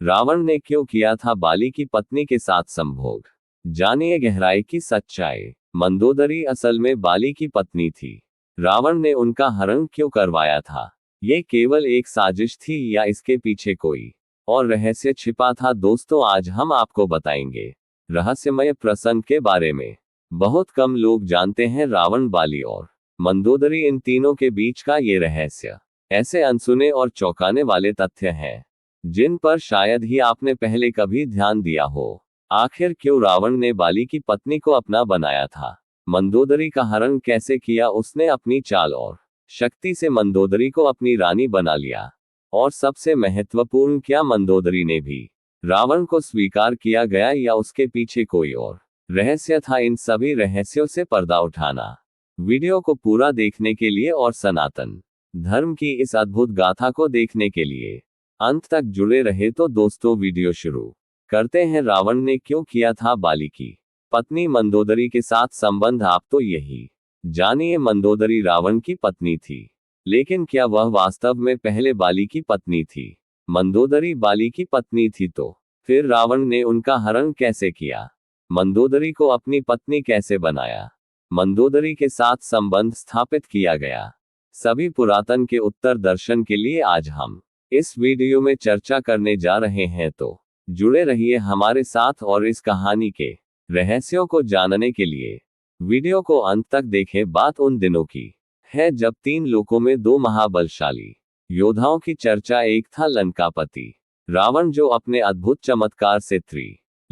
रावण ने क्यों किया था बाली की पत्नी के साथ संभोग? जानिए गहराई की सच्चाई। मंदोदरी असल में बाली की पत्नी थी। रावण ने उनका हरण क्यों करवाया था? ये केवल एक साजिश थी या इसके पीछे कोई और रहस्य छिपा था? दोस्तों, आज हम आपको बताएंगे रहस्यमय प्रसंग के बारे में। बहुत कम लोग जानते हैं रावण, बाली और मंदोदरी, इन तीनों के बीच का ये रहस्य। ऐसे अनसुने और चौंकाने वाले तथ्य हैं जिन पर शायद ही आपने पहले कभी ध्यान दिया हो। आखिर क्यों रावण ने बाली की पत्नी को अपना बनाया था? मंदोदरी का हरण कैसे किया उसने अपनी चाल और शक्ति से मंदोदरी को अपनी रानी बना लिया? और सबसे महत्वपूर्ण, क्या मंदोदरी ने भी रावण को स्वीकार किया गया या उसके पीछे कोई और रहस्य था? इन सभी रहस्यों से पर्दा उठाना। वीडियो को पूरा देखने के लिए और सनातन धर्म की इस अद्भुत गाथा को देखने के लिए अंत तक जुड़े रहे। तो दोस्तों, वीडियो शुरू करते हैं। रावण ने क्यों किया था बाली की पत्नी मंदोदरी के साथ संबंध? आप तो यही जानिए। मंदोदरी रावण की पत्नी थी, लेकिन क्या वह वास्तव में पहले बाली की पत्नी थी? मंदोदरी बाली की पत्नी थी तो फिर रावण ने उनका हरण कैसे किया? मंदोदरी को अपनी पत्नी कैसे बनाया? मंदोदरी के साथ संबंध स्थापित किया गया? सभी पुरातन के उत्तर दर्शन के लिए आज हम इस वीडियो में चर्चा करने जा रहे हैं, तो जुड़े रहिए हमारे साथ और इस कहानी के रहस्यों को जानने के लिए वीडियो को अंत तक देखें। बात उन दिनों की है जब 3 लोकों में 2 महाबलशाली योद्धाओं की चर्चा। एक था लंकापति रावण, जो अपने अद्भुत चमत्कार से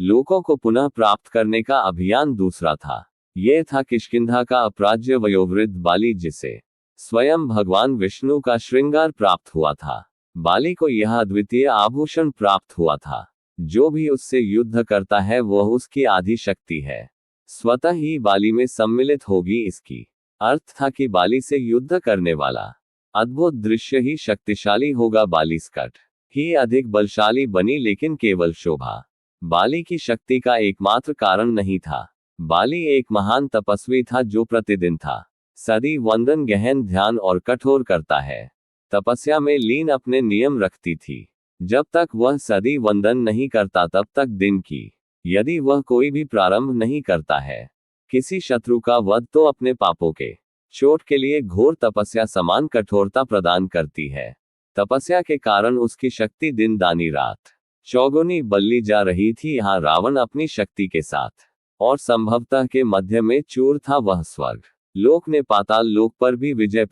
लोकों को पुनः प्राप्त करने का अभियान। दूसरा था, यह था किष्किंधा का अपराज्य वयोवृद्ध बाली, जिसे स्वयं भगवान विष्णु का श्रृंगार प्राप्त हुआ था। बाली को यह अद्वितीय आभूषण प्राप्त हुआ था। जो भी उससे युद्ध करता है वह उसकी आधी शक्ति है स्वतः ही बाली में सम्मिलित होगी। इसकी अर्थ था कि बाली से युद्ध करने वाला अद्भुत दृश्य ही शक्तिशाली होगा। बाली स्कट ही अधिक बलशाली बनी, लेकिन केवल शोभा बाली की शक्ति का एकमात्र कारण नहीं था। बाली एक महान तपस्वी था जो प्रतिदिन था सदी वंदन, गहन ध्यान और कठोर करता है तपस्या में लीन अपने नियम रखती थी। जब तक वह सदी वंदन नहीं करता तब तक दिन की, यदि वह कोई भी प्रारंभ नहीं करता है किसी शत्रु का वध, तो अपने पापों के चोट के लिए घोर तपस्या समान कठोरता प्रदान करती है। तपस्या के कारण उसकी शक्ति दिन दानी रात चौगुनी बल्ली जा रही थी। यहाँ रावण अपनी शक्ति के साथ और संभवतः के मध्य में चूर था। वह स्वर्ग लोक ने पाताल लोक पर भी विजय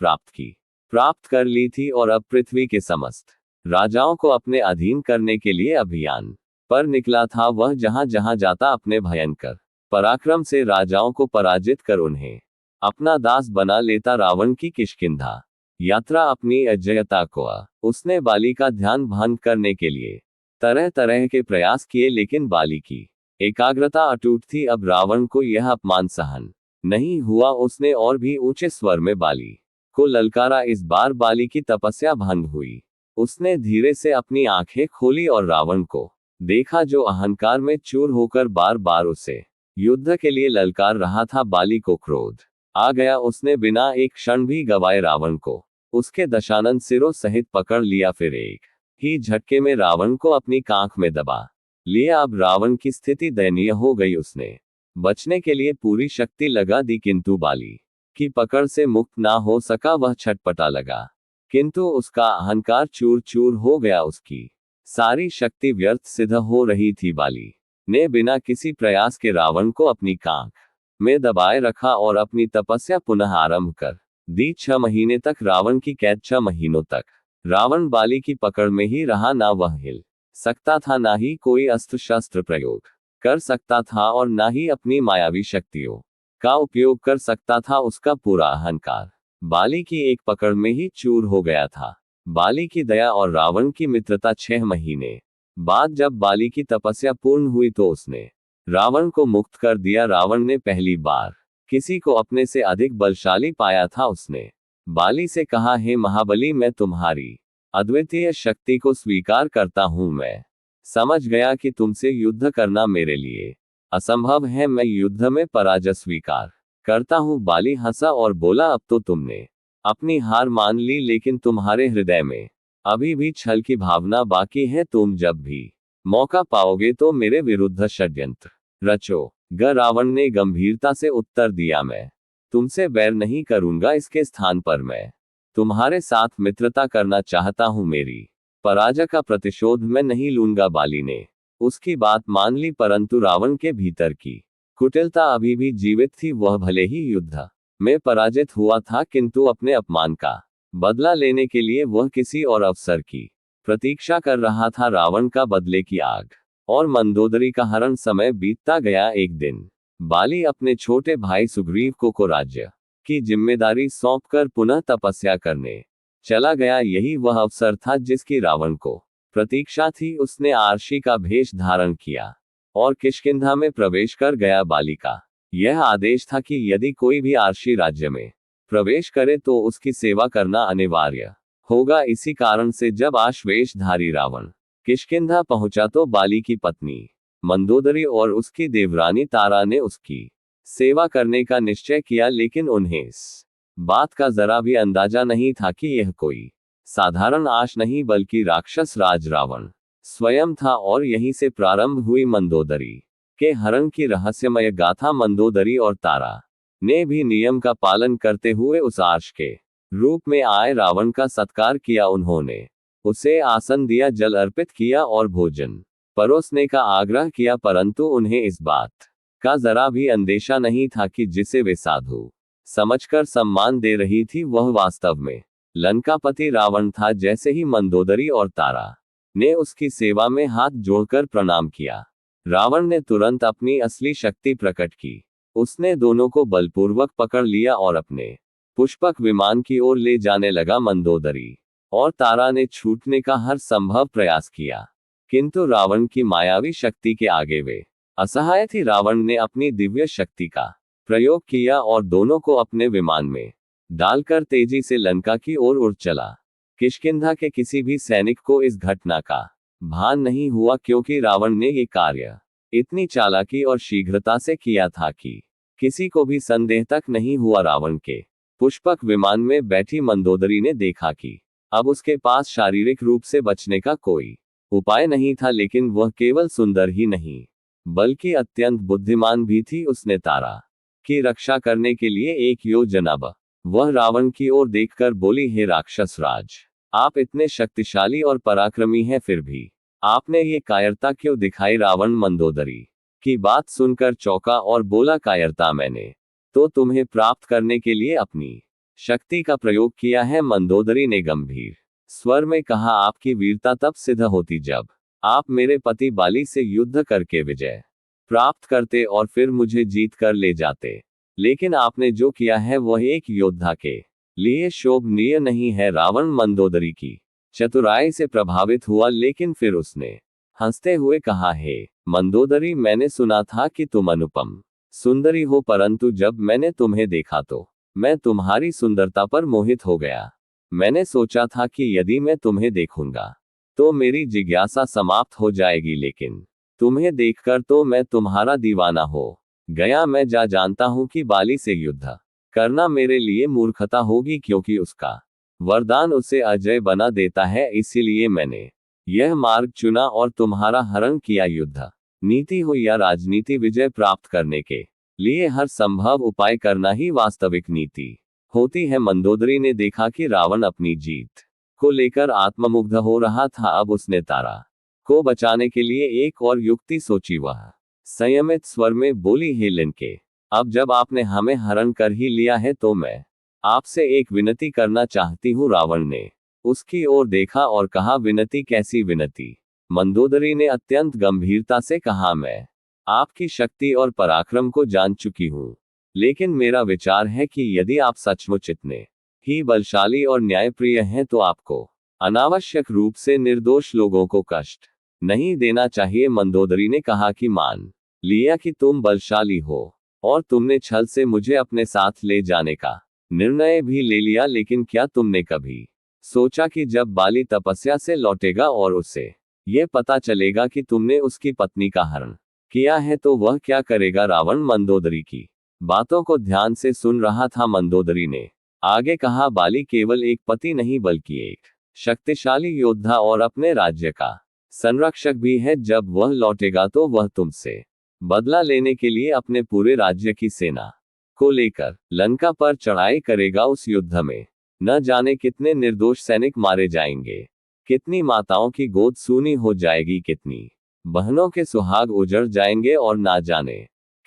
प्राप्त कर ली थी और अब पृथ्वी के समस्त राजाओं को अपने अधीन करने के लिए अभियान पर निकला था। वह जहां जहां जाता अपने भयंकर पराक्रम से राजाओं को पराजित कर उन्हें अपना दास बना लेता। रावण की किष्किंधा यात्रा अपनी अजयता को उसने बाली का ध्यान भंग करने के लिए तरह तरह के प्रयास किए, लेकिन बाली की एकाग्रता अटूट थी। अब रावण को यह अपमान सहन नहीं हुआ। उसने और भी ऊंचे स्वर में बाली को ललकारा। इस बार बाली की तपस्या भंग हुई। उसने धीरे से अपनी आंखें खोली और रावण को देखा, जो अहंकार में चूर होकर बार बार उसे युद्ध के लिए ललकार रहा था। बाली को क्रोध आ गया। उसने बिना एक क्षण भी गवाए रावण को उसके दशानन सिरों सहित पकड़ लिया। फिर एक ही झटके में रावण को अपनी कांख में दबा लिया। अब रावण की स्थिति दयनीय हो गई। उसने बचने के लिए पूरी शक्ति लगा दी, किंतु बाली की पकड़ से मुक्त ना हो सका। वह छटपटा लगा, किंतु उसका अहंकार चूर चूर हो गया। उसकी सारी शक्ति व्यर्थ सिद्ध हो रही थी। बाली ने बिना किसी प्रयास के रावण को अपनी कांख में दबाए रखा और अपनी तपस्या पुनः आरंभ कर दी। 6 महीने तक रावण की कैद। 6 महीनों तक रावण बाली की पकड़ में ही रहा। ना वह हिल सकता था, ना ही कोई अस्त्र शस्त्र प्रयोग कर सकता था, और ना ही अपनी मायावी शक्तियों का उपयोग कर सकता था। उसका पूरा अहंकार बाली की एक पकड़ में ही चूर हो गया था। बाली की दया और रावण की मित्रता। 6 महीने बाद जब बाली की तपस्या पूर्ण हुई तो उसने रावण को मुक्त कर दिया। रावण ने पहली बार किसी को अपने से अधिक बलशाली पाया था। उसने बाली से कहा, हे महाबली, मैं तुम्हारी अद्वितीय शक्ति को स्वीकार करता हूं। मैं समझ गया कि तुमसे युद्ध करना मेरे लिए असंभव है। मैं युद्ध में पराजय स्वीकार करता हूं। बाली हंसा और बोला, अब तो तुमने अपनी हार मान ली, लेकिन तुम्हारे हृदय में अभी भी छल की भावना बाकी है। तुम जब भी मौका पाओगे तो मेरे विरुद्ध षड्यंत्र रचो। रावण ने गंभीरता से उत्तर दिया, मैं तुमसे बैर नहीं करूंगा, इसके स्थान पर मैं तुम्हारे साथ मित्रता करना चाहता हूं। मेरी पराजय का प्रतिशोध मैं नहीं लूंगा। बाली ने उसकी बात मान ली, परंतु रावण के भीतर की कुटिलता अभी भी जीवित थी। वह भले ही युद्ध में पराजित हुआ था, किंतु अपने अपमान का बदला लेने के लिए वह किसी और अवसर की प्रतीक्षा कर रहा था। रावण का बदले की आग और मंदोदरी का हरण। समय बीतता गया। एक दिन बाली अपने छोटे भाई सुग्रीव को राज्य की जिम्मेदारी सौंपकर पुनः तपस्या करने चला गया। यही वह अवसर था जिसकी रावण को प्रतीक्षा थी। उसने आर्षी का भेष धारण किया और किष्किंधा में प्रवेश कर गया। बाली का यह आदेश था कि यदि कोई भी आर्षी राज्य में प्रवेश करे तो उसकी सेवा करना अनिवार्य होगा। इसी कारण से जब आश्वेषधारी रावण किष्किंधा पहुंचा तो बाली की पत्नी मंदोदरी और उसकी देवरानी तारा ने उसकी सेवा करने का निश्चय किया, लेकिन उन्हें इस बात का जरा भी अंदाजा नहीं था कि यह कोई साधारण आश नहीं बल्कि राक्षस राज रावण स्वयं था। और यहीं से प्रारंभ हुई मंदोदरी के हरण की रहस्यमय गाथा। मंदोदरी और तारा ने भी नियम का पालन करते हुए उस आश के रूप में आए रावण का सत्कार किया। उन्होंने उसे आसन दिया, जल अर्पित किया और भोजन परोसने का आग्रह किया, परंतु उन्हें इस बात का जरा भी अंदेशा नहीं था कि जिसे वे साधु समझकर सम्मान दे रही थी वह वास्तव में लंकापति रावण था। जैसे ही मंदोदरी और तारा ने उसकी सेवा में हाथ जोड़कर प्रणाम किया, रावण ने तुरंत अपनी असली शक्ति प्रकट की। उसने दोनों को बलपूर्वक पकड़ लिया और अपने पुष्पक विमान की ओर ले जाने लगा। मंदोदरी और तारा ने छूटने का हर संभव प्रयास किया, किंतु रावण की मायावी शक्ति के आगे वे असहाय थी। रावण ने अपनी दिव्य शक्ति का प्रयोग किया और दोनों को अपने विमान में डालकर तेजी से लंका की ओर उड़ चला। किष्किंधा के किसी भी सैनिक को इस घटना का भान नहीं हुआ, क्योंकि रावण ने ये कार्य इतनी चालाकी और शीघ्रता से किया था कि किसी को भी संदेह तक नहीं हुआ। रावण के पुष्पक विमान में बैठी मंदोदरी ने देखा कि अब उसके पास शारीरिक रूप से बचने का कोई उपाय नहीं था, लेकिन वह केवल सुंदर ही नहीं बल्कि अत्यंत बुद्धिमान भी थी। उसने तारा की रक्षा करने के लिए एक योजना वह रावण की ओर देखकर बोली, हे राक्षस राज, आप इतने शक्तिशाली और पराक्रमी हैं, फिर भी आपने ये कायरता क्यों दिखाई? रावण मंदोदरी की बात सुनकर चौंका और बोला, कायरता मैंने तो तुम्हें प्राप्त करने के लिए अपनी शक्ति का प्रयोग किया है। मंदोदरी ने गंभीर स्वर में कहा, आपकी वीरता तब सिद्ध होती जब आप मेरे पति बाली से युद्ध करके विजय प्राप्त करते और फिर मुझे जीत कर ले जाते, लेकिन आपने जो किया है वह एक योद्धा के लिए शोभनीय नहीं है। रावण मंदोदरी की चतुराई से प्रभावित हुआ, लेकिन फिर उसने हंसते हुए कहा, हे मंदोदरी, मैंने सुना था कि तुम अनुपम सुंदरी हो, परंतु जब मैंने तुम्हें देखा तो मैं तुम्हारी सुंदरता पर मोहित हो गया। मैंने सोचा था कि यदि मैं तुम्हें देखूंगा तो मेरी जिज्ञासा समाप्त हो जाएगी, लेकिन तुम्हें देखकर तो मैं तुम्हारा दीवाना हो गया। मैं जानता हूं कि बाली से युद्ध करना मेरे लिए मूर्खता होगी, क्योंकि उसका वरदान उसे अजय बना देता है। इसीलिए मैंने यह मार्ग चुना और तुम्हारा हरण किया। युद्ध नीति हो या राजनीति, विजय प्राप्त करने के लिए हर संभव उपाय करना ही वास्तविक नीति होती है। मंदोदरी ने देखा कि रावण अपनी जीत को लेकर आत्ममुग्ध हो रहा था। अब उसने तारा को बचाने के लिए एक और युक्ति सोची। वह संयमित स्वर में बोली, हे लंके, अब जब आपने हमें हरण कर ही लिया है तो मैं आपसे एक विनती करना चाहती हूँ। रावण ने उसकी ओर देखा और कहा, विनती? कैसी विनती? मंदोदरी ने अत्यंत गंभीरता से कहा, मैं आपकी शक्ति और पराक्रम को जान चुकी हूँ, लेकिन मेरा विचार है कि यदि आप सचमुच इतने ही बलशाली और न्यायप्रिय हैं तो आपको अनावश्यक रूप से निर्दोष लोगों को कष्ट नहीं देना चाहिए। मंदोदरी ने कहा कि मान लिया कि तुम बलशाली हो और तुमने छल से मुझे अपने साथ ले जाने का निर्णय भी ले लिया, लेकिन क्या तुमने कभी सोचा कि जब बाली तपस्या से लौटेगा और उसे यह पता चलेगा कि तुमने उसकी पत्नी का हरण किया है तो वह क्या करेगा? रावण मंदोदरी की बातों को ध्यान से सुन रहा था। मंदोदरी ने आगे कहा, बाली केवल एक पति नहीं बल्कि एक शक्तिशाली योद्धा और अपने राज्य का संरक्षक भी है। जब वह लौटेगा तो वह तुमसे बदला लेने के लिए अपने पूरे राज्य की सेना को लेकर लंका पर चढ़ाई करेगा। उस युद्ध में न जाने कितने निर्दोष सैनिक मारे जाएंगे, कितनी माताओं की गोद सूनी हो जाएगी, कितनी बहनों के सुहाग उजड़ जाएंगे और ना जाने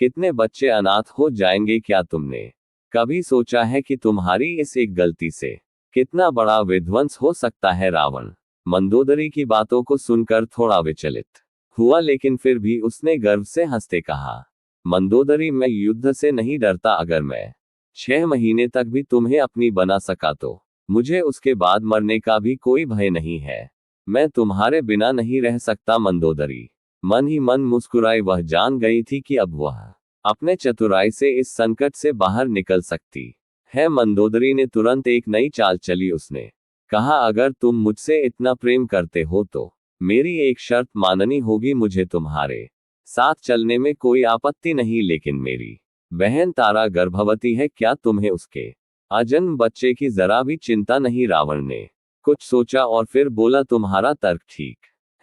कितने बच्चे अनाथ हो जाएंगे। क्या तुमने कभी सोचा है कि तुम्हारी इस एक गलती से कितना बड़ा विध्वंस हो सकता है? रावण मंदोदरी की बातों को सुनकर थोड़ा विचलित हुआ, लेकिन फिर भी उसने गर्व से हंसते कहा, मंदोदरी, मैं युद्ध से नहीं डरता। अगर मैं 6 महीने तक भी तुम्हें अपनी बना सका तो मुझे उसके बाद मरने का भी कोई भय नहीं है। मैं तुम्हारे बिना नहीं रह सकता। मंदोदरी मन ही मन मुस्कुराई। वह जान गई थी कि अब वह अपने चतुराई से इस संकट से बाहर निकल सकती है। मंदोदरी ने तुरंत एक नई चाल चली। उसने कहा, अगर तुम मुझसे इतना प्रेम करते हो तो मेरी एक शर्त माननी होगी। मुझे तुम्हारे साथ चलने में कोई आपत्ति नहीं, लेकिन मेरी बहन तारा गर्भवती है। क्या तुम्हें उसके अजन्म बच्चे की जरा भी चिंता नहीं? रावण ने कुछ सोचा और फिर बोला, तुम्हारा तर्क ठीक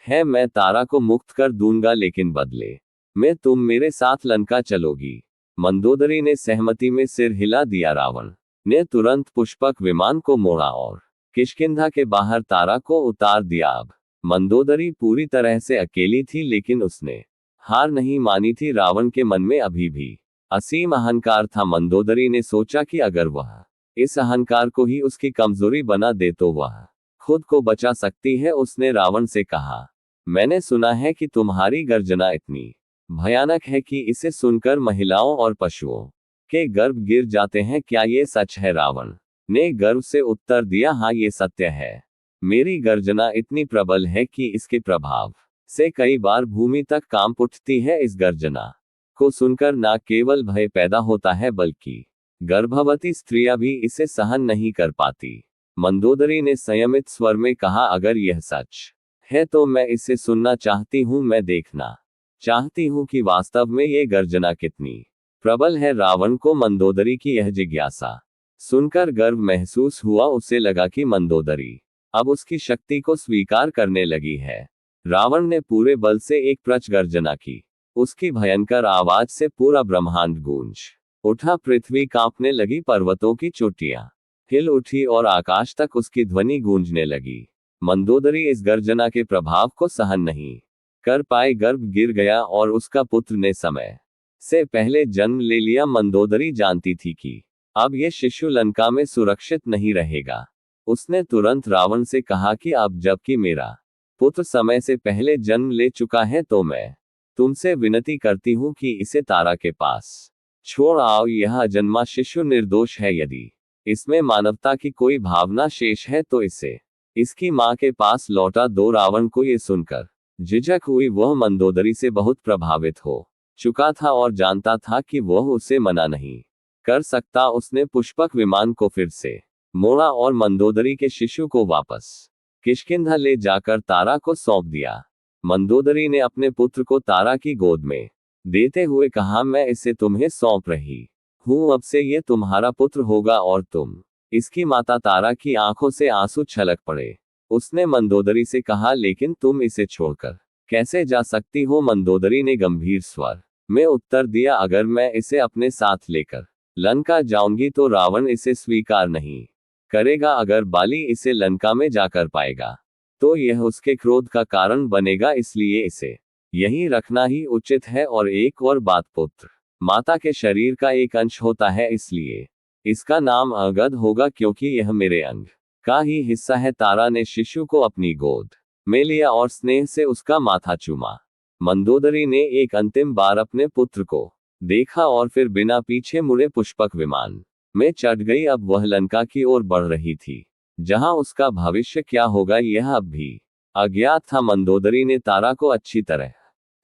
है, मैं तारा को मुक्त कर दूंगा, लेकिन बदले में तुम मेरे साथ लंका चलोगी। मंदोदरी ने सहमति में सिर हिला दिया। रावण ने तुरंत पुष्पक विमान को मोड़ा और किष्किंधा के बाहर तारा को उतार दिया। अब मंदोदरी पूरी तरह से अकेली थी, लेकिन उसने हार नहीं मानी थी। रावण के मन में अभी भी असीम अहंकार था। मंदोदरी ने सोचा कि अगर वह इस अहंकार को ही उसकी कमजोरी बना दे तो वह खुद को बचा सकती है। उसने रावण से कहा, मैंने सुना है कि तुम्हारी गर्जना इतनी भयानक है कि इसे सुनकर महिलाओं और पशुओं के गर्भ गिर जाते हैं। क्या ये सच है? रावण ने गर्व से उत्तर दिया, हाँ, ये सत्य है। मेरी गर्जना इतनी प्रबल है कि इसके प्रभाव से कई बार भूमि तक कांप उठती है। इस गर्जना को सुनकर न केवल भय पैदा होता है, बल्कि गर्भवती स्त्रियां भी इसे सहन नहीं कर पाती। मंदोदरी ने संयमित स्वर में कहा, अगर यह सच है तो मैं इसे सुनना चाहती हूँ। मैं देखना चाहती हूँ कि वास्तव में ये गर्जना कितनी प्रबल है। रावण को मंदोदरी की यह जिज्ञासा सुनकर गर्व महसूस हुआ। उसे लगा कि मंदोदरी अब उसकी शक्ति को स्वीकार करने लगी है। रावण ने पूरे बल से एक प्रच गर्जना की। उसकी भयंकर आवाज से पूरा ब्रह्मांड गूंज उठा। पृथ्वी कांपने लगी, पर्वतों की चोटियां हिल उठी और आकाश तक उसकी ध्वनि गूंजने लगी। मंदोदरी इस गर्जना के प्रभाव को सहन नहीं कर पाए, गर्भ गिर गया और उसका पुत्र ने समय से पहले जन्म ले लिया। मंदोदरी जानती थी कि अब यह शिशु लंका में सुरक्षित नहीं रहेगा। उसने तुरंत रावण से कहा कि अब जबकि मेरा पुत्र समय से पहले जन्म ले चुका है तो मैं तुमसे विनती करती हूँ कि इसे तारा के पास छोड़ आओ। यह अजन्मा शिशु निर्दोष है। यदि इसमें मानवता की कोई भावना शेष है तो इसे इसकी मां के पास लौटा दो। रावण को ये सुनकर झिझक हुई। वह मंदोदरी से बहुत प्रभावित हो चुका था और जानता था कि वह उसे मना नहीं कर सकता। उसने पुष्पक विमान को फिर से मोड़ा और मंदोदरी के शिशु को वापस किष्किंधा ले जाकर तारा को सौंप दिया। मंदोदरी ने अपने पुत्र को तारा की गोद में देते हुए कहा, मैं इसे तुम्हें सौंप रही हूं। अब से ये तुम्हारा पुत्र होगा और तुम इसकी माता। तारा की आंखों से आंसू छलक पड़े। उसने मंदोदरी से कहा, लेकिन तुम इसे छोड़कर कैसे जा सकती हो? मंदोदरी ने गंभीर स्वर में उत्तर दिया, अगर मैं इसे अपने साथ लेकर लंका जाऊंगी तो रावण इसे स्वीकार नहीं करेगा। अगर बाली इसे लंका में जाकर पाएगा तो यह उसके क्रोध का कारण बनेगा। इसलिए इसे यहीं रखना ही उचित है। और एक और बात, पुत्र माता के शरीर का एक अंश होता है, इसलिए इसका नाम अंगद होगा, क्योंकि यह मेरे अंग का ही हिस्सा है। तारा ने शिशु को अपनी गोद में लिया और स्नेह से उसका माथा चूमा। मंदोदरी ने एक अंतिम बार अपने पुत्र को देखा और फिर बिना पीछे मुड़े पुष्पक विमान में चढ़ गई। अब वह लंका की ओर बढ़ रही थी, जहां उसका भविष्य क्या होगा यह अब भी अज्ञात था। मंदोदरी ने तारा को अच्छी तरह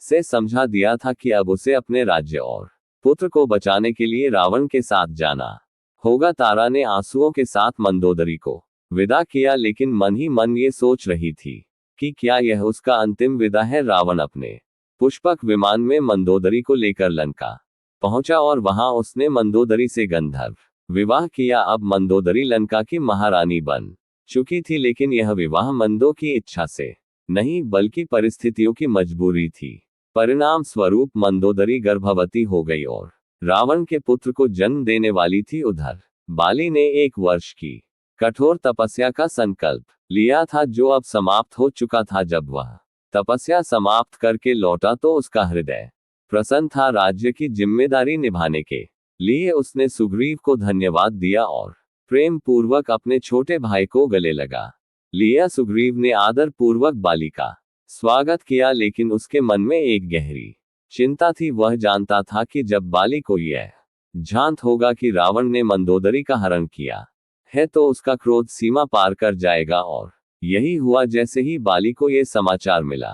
से समझा दिया था कि अब उसे अपने राज्य और पुत्र को बचाने के लिए रावण के साथ जाना होगा। तारा ने आंसुओं के साथ मंदोदरी को विदा किया, लेकिन मन ही मन ये सोच रही थी कि क्या यह उसका अंतिम विदा है। रावण अपने पुष्पक विमान में मंदोदरी को लेकर लंका पहुंचा और वहां उसने मंदोदरी से गंधर्व विवाह किया। अब मंदोदरी लंका की महारानी बन चुकी थी, लेकिन यह विवाह मंदो की इच्छा से नहीं बल्कि परिस्थितियों की मजबूरी थी। परिणाम स्वरूप मंदोदरी गर्भवती हो गई और रावण के पुत्र को जन्म देने वाली थी। उधर बाली ने 1 वर्ष की कठोर तपस्या का संकल्प लिया था, जो अब समाप्त हो चुका था। जब वह तपस्या समाप्त करके लौटा तो उसका हृदय प्रसन्न था। राज्य की जिम्मेदारी निभाने के लिए उसने सुग्रीव को धन्यवाद दिया और प्रेम पूर्वक अपने छोटे भाई को गले लगा लिया। सुग्रीव ने आदर पूर्वक बाली का स्वागत किया, लेकिन उसके मन में एक गहरी चिंता थी। वह जानता था कि जब बाली को यह ज्ञात होगा कि रावण ने मंदोदरी का हरण किया है तो उसका क्रोध सीमा पार कर जाएगा। और यही हुआ। जैसे ही बाली को यह समाचार मिला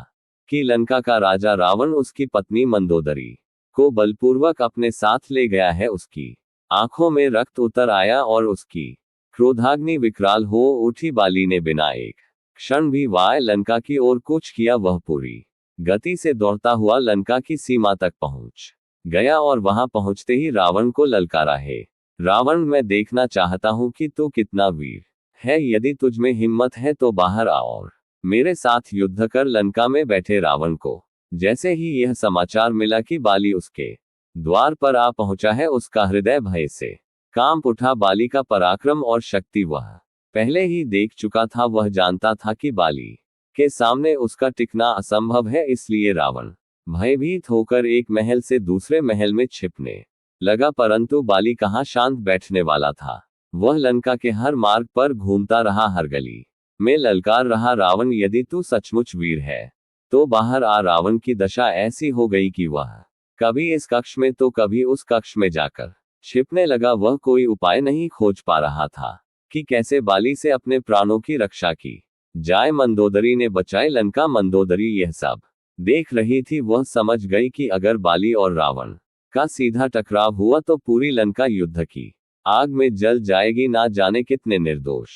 कि लंका का राजा रावण उसकी पत्नी मंदोदरी को बलपूर्वक अपने साथ ले गया है, उसकी आंखों में रक्त उतर आया और उसकी क्रोधाग्नि विकराल हो उठी। बाली ने बिना एक क्षण भी वाय लंका की ओर कूच किया। वह पूरी गति से दौड़ता हुआ लंका की सीमा तक पहुंच गया और वहां पहुंचते ही रावण को ललकारा है, रावण, मैं देखना चाहता हूं कि तू कितना वीर है। यदि तुझ में हिम्मत है तो बाहर आ और मेरे साथ युद्ध कर। लंका में बैठे रावण को जैसे ही यह समाचार मिला कि बाली उसके द्वार पर आ पहुंचा है, उसका हृदय भय से कांप उठा। बाली का पराक्रम और शक्ति वह पहले ही देख चुका था। वह जानता था कि बाली के सामने उसका टिकना असंभव है। इसलिए रावण भयभीत होकर एक महल से दूसरे महल में छिपने लगा। परंतु बाली कहाँ शांत बैठने वाला था। वह लंका के हर मार्ग पर घूमता रहा, हर गली में ललकार रहा, रावण, यदि तू सचमुच वीर है तो बाहर आ। रावण की दशा ऐसी हो गई कि वह कभी इस कक्ष में तो कभी उस कक्ष में जाकर छिपने लगा। वह कोई उपाय नहीं खोज पा रहा था कि कैसे बाली से अपने प्राणों की रक्षा की जाए। मंदोदरी ने बचाए लंका। मंदोदरी यह सब देख रही थी। वह समझ गई कि अगर बाली और रावण का सीधा टकराव हुआ तो पूरी लंका युद्ध की आग में जल जाएगी। ना जाने कितने निर्दोष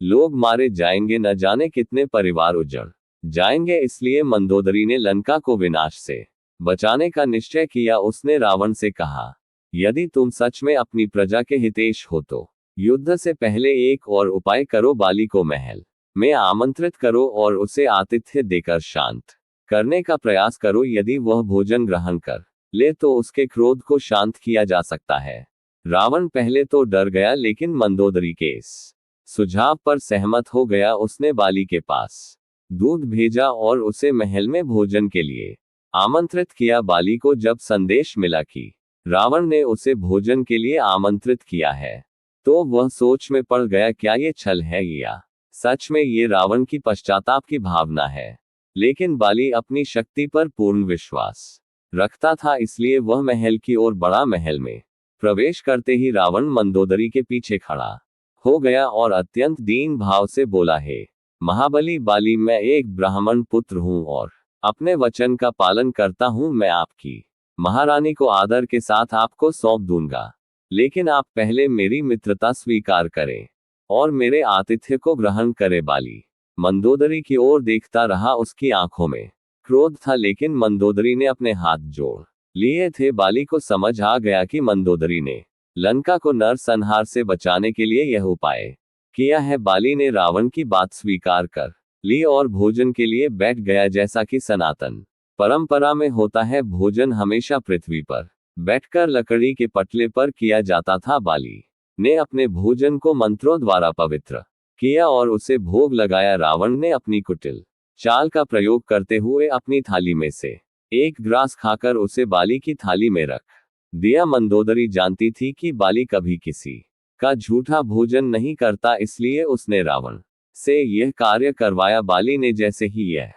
लोग मारे जाएंगे, न जाने कितने परिवार उजड़ जाएंगे। इसलिए मंदोदरी ने लंका को विनाश से बचाने का निश्चय किया। उसने रावण से कहा, यदि तुम सच में अपनी प्रजा के हितेश हो तो युद्ध से पहले एक और उपाय करो। बाली को महल में आमंत्रित करो और उसे आतिथ्य देकर शांत करने का प्रयास करो। यदि वह भोजन ग्रहण कर ले तो उसके क्रोध को शांत किया जा सकता है। रावण पहले तो डर गया, लेकिन मंदोदरी के इस सुझाव पर सहमत हो गया। उसने बाली के पास दूध भेजा और उसे महल में भोजन के लिए आमंत्रित किया। बाली को जब संदेश मिला कि रावण ने उसे भोजन के लिए आमंत्रित किया है तो वह सोच में पड़ गया, क्या ये छल है या सच में ये रावण की पश्चाताप की भावना है। लेकिन बाली अपनी शक्ति पर पूर्ण विश्वास रखता था, इसलिए वह महल की ओर बढ़ा। महल में प्रवेश करते ही रावण मंदोदरी के पीछे खड़ा हो गया और अत्यंत दीन भाव से बोला, हे महाबली बाली, मैं एक ब्राह्मण पुत्र हूं और अपने वचन का पालन करता हूं। मैं आपकी महारानी को आदर के साथ आपको सौंप दूंगा, लेकिन आप पहले मेरी मित्रता स्वीकार करें और मेरे आतिथ्य को ग्रहण करें। बाली मंदोदरी की ओर देखता रहा। उसकी आंखों में क्रोध था, लेकिन मंदोदरी ने अपने हाथ जोड़ लिए थे। बाली को समझ आ गया कि मंदोदरी ने लंका को नरसंहार से बचाने के लिए यह उपाय किया है। बाली ने रावण की बात स्वीकार कर ली और भोजन के लिए बैठ गया। जैसा कि सनातन परंपरा में होता है, भोजन हमेशा पृथ्वी पर बैठकर लकड़ी के पटले पर किया जाता था। बाली ने अपने भोजन को मंत्रों द्वारा पवित्र किया और उसे भोग लगाया। रावण ने अपनी कुटिल चाल का प्रयोग करते हुए अपनी थाली में से एक ग्रास खाकर उसे बाली की थाली में रख दिया। मंदोदरी जानती थी कि बाली कभी किसी का झूठा भोजन नहीं करता, इसलिए उसने रावण से यह कार्य करवाया। बाली ने जैसे ही यह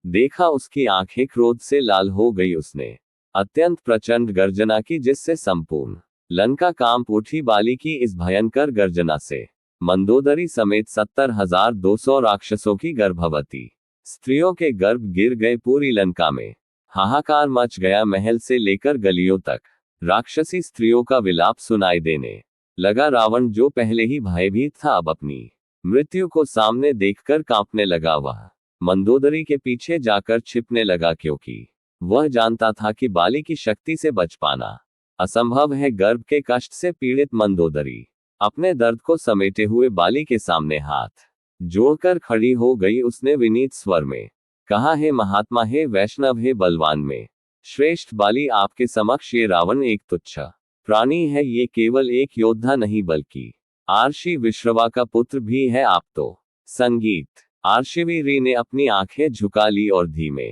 देखा, उसकी आंखें क्रोध से लाल हो गई। उसने अत्यंत प्रचंड गर्जना की, जिससे संपूर्ण लंका कांप उठी। बाली की इस भयंकर गर्जना से मंदोदरी समेत 70,200 राक्षसों की गर्भवती स्त्रियों के गर्भ गिर गए। पूरी लंका में हाहाकार मच गया। महल से लेकर गलियों तक राक्षसी स्त्रियों का विलाप सुनाई देने लगा। रावण, जो पहले ही भयभीत था, अब अपनी मृत्यु को सामने देखकर कांपने लगा। वह मंदोदरी के पीछे जाकर छिपने लगा, क्योंकि वह जानता था कि बाली की शक्ति से बच पाना असंभव है। गर्भ के कष्ट से पीड़ित मंदोदरी अपने दर्द को समेटे हुए बाली के सामने हाथ जोड़कर खड़ी हो गई। उसने विनीत स्वर में कहा, हे महात्मा, हे वैष्णव, हे बलवान में श्रेष्ठ बाली, आपके समक्ष ये रावण एक तुच्छ प्राणी है। ये केवल एक योद्धा नहीं बल्कि आर्षि विश्रवा का पुत्र भी है। आप तो संगीत। आर्षिवीरी ने अपनी आंखें झुका ली और धीमे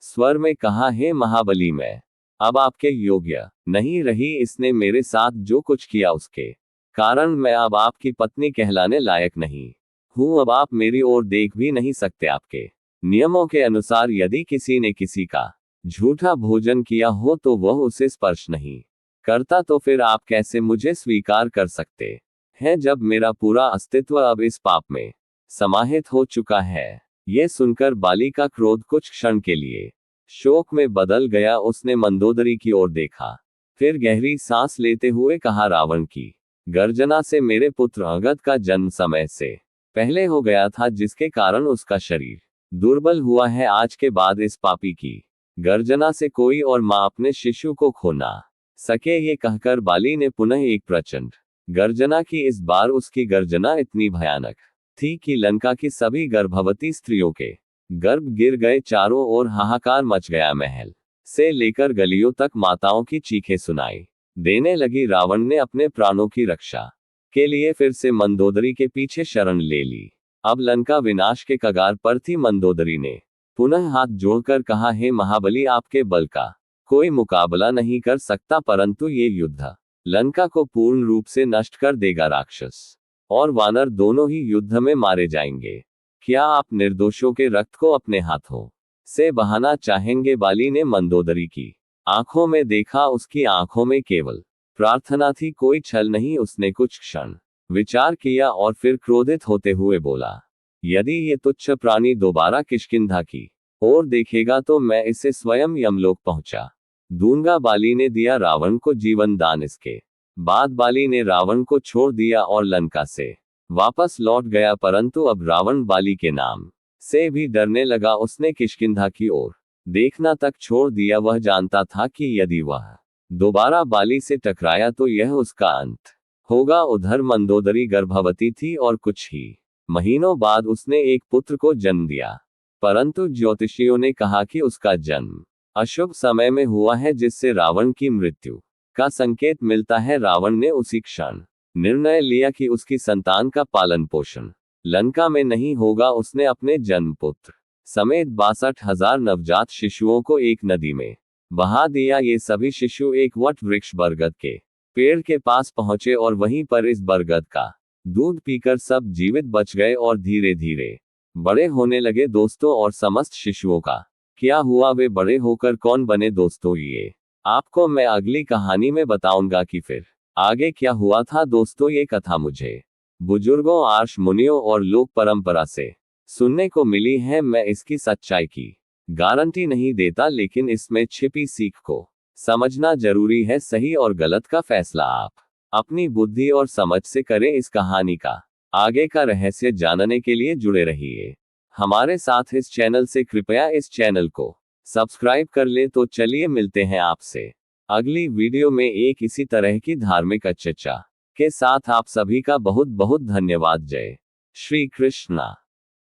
स्वर में कहा, हे महाबली, मैं अब आपके योग्य नहीं रही। इसने मेरे साथ जो कुछ किया उसके कारण मैं अब आपकी पत्नी कहलाने लायक नहीं हूं। अब आप मेरी ओर देख भी नहीं सकते। आपके नियमों के अनुसार यदि किसी ने किसी का झूठा भोजन किया हो तो वह उसे स्पर्श नहीं करता, तो फिर आप कैसे मुझे स्वीकार कर सकते हैं जब मेरा पूरा अस्तित्व अब इस पाप में समाहित हो चुका है। ये सुनकर बाली का क्रोध कुछ क्षण के लिए शोक में बदल गया। उसने मंदोदरी की ओर देखा, फिर गहरी सांस लेते हुए कहा, रावण की गर्जना से मेरे पुत्र अंगद का जन्म समय से पहले हो गया था, जिसके कारण उसका शरीर दुर्बल हुआ है। आज के बाद इस पापी की गर्जना से कोई और मां अपने शिशु को खो ना सके। ये कहकर बाली ने पुनः एक प्रचंड गर्जना की। इस बार उसकी गर्जना इतनी भयानक थी कि लंका की सभी गर्भवती स्त्रियों के गर्भ गिर गए। चारों ओर हाहाकार मच गया। महल से लेकर गलियों तक माताओं की चीखें सुनाई देने लगी। रावण ने अपने प्राणों की रक्षा के लिए फिर से मंदोदरी के पीछे शरण ले ली। अब लंका विनाश के कगार पर थी। मंदोदरी ने पुनः हाथ जोड़कर कहा, हे महाबली, आपके बल का कोई मुकाबला नहीं कर सकता, परंतु ये युद्ध लंका को पूर्ण रूप से नष्ट कर देगा। राक्षस और वानर दोनों ही युद्ध में मारे जाएंगे। क्या आप निर्दोषों के रक्त को अपने हाथों से बहाना चाहेंगे? बाली ने मंदोदरी की आंखों में देखा। उसकी आंखों में केवल प्रार्थना थी, कोई छल नहीं। उसने कुछ क्षण विचार किया और फिर क्रोधित होते हुए बोला, यदि ये तुच्छ प्राणी दोबारा किष्किंधा की ओर देखेगा तो मैं इसे स्वयं यमलोक पहुंचा दूंगा। बाली ने दिया रावण को जीवन दान। इसके बाद बाली ने रावण को छोड़ दिया और लंका से वापस लौट गया, परंतु अब रावण बाली के नाम से भी डरने लगा। उसने किष्किंधा की ओर देखना तक छोड़ दिया। वह जानता था कि यदि वह दोबारा बाली से टकराया तो यह उसका अंत होगा। उधर मंदोदरी गर्भवती थी और कुछ ही महीनों बाद उसने एक पुत्र को जन्म दिया, परंतु ज्योतिषियों ने कहा कि उसका जन्म अशुभ समय में हुआ है, जिससे रावण की मृत्यु का संकेत मिलता है। रावण ने उसी क्षण निर्णय लिया कि उसकी संतान का पालन पोषण लंका में नहीं होगा। उसने अपने जन्म पुत्र समेत 62,000 नवजात शिशुओं को एक नदी में बहा दिया। ये सभी शिशु एक वट वृक्ष बरगद के पेड़ के पास पहुंचे और वहीं पर इस बरगद का दूध पीकर सब जीवित बच गए और धीरे धीरे बड़े होने लगे। दोस्तों, और समस्त शिशुओं का क्या हुआ? वे बड़े होकर कौन बने? दोस्तों, ये आपको मैं अगली कहानी में बताऊंगा कि फिर आगे क्या हुआ था। दोस्तों, ये कथा मुझे बुजुर्गों, आर्ष मुनियों और लोक परंपरा से सुनने को मिली है। मैं इसकी सच्चाई की गारंटी नहीं देता, लेकिन इसमें छिपी सीख को समझना जरूरी है। सही और गलत का फैसला आप अपनी बुद्धि और समझ से करें। इस कहानी का आगे का रहस्य जानने के लिए जुड़े रहिए हमारे साथ इस चैनल से। कृपया इस चैनल को सब्सक्राइब कर ले। तो चलिए मिलते हैं आपसे अगली वीडियो में एक इसी तरह की धार्मिक चर्चा के साथ। आप सभी का बहुत बहुत धन्यवाद। जय श्री कृष्णा।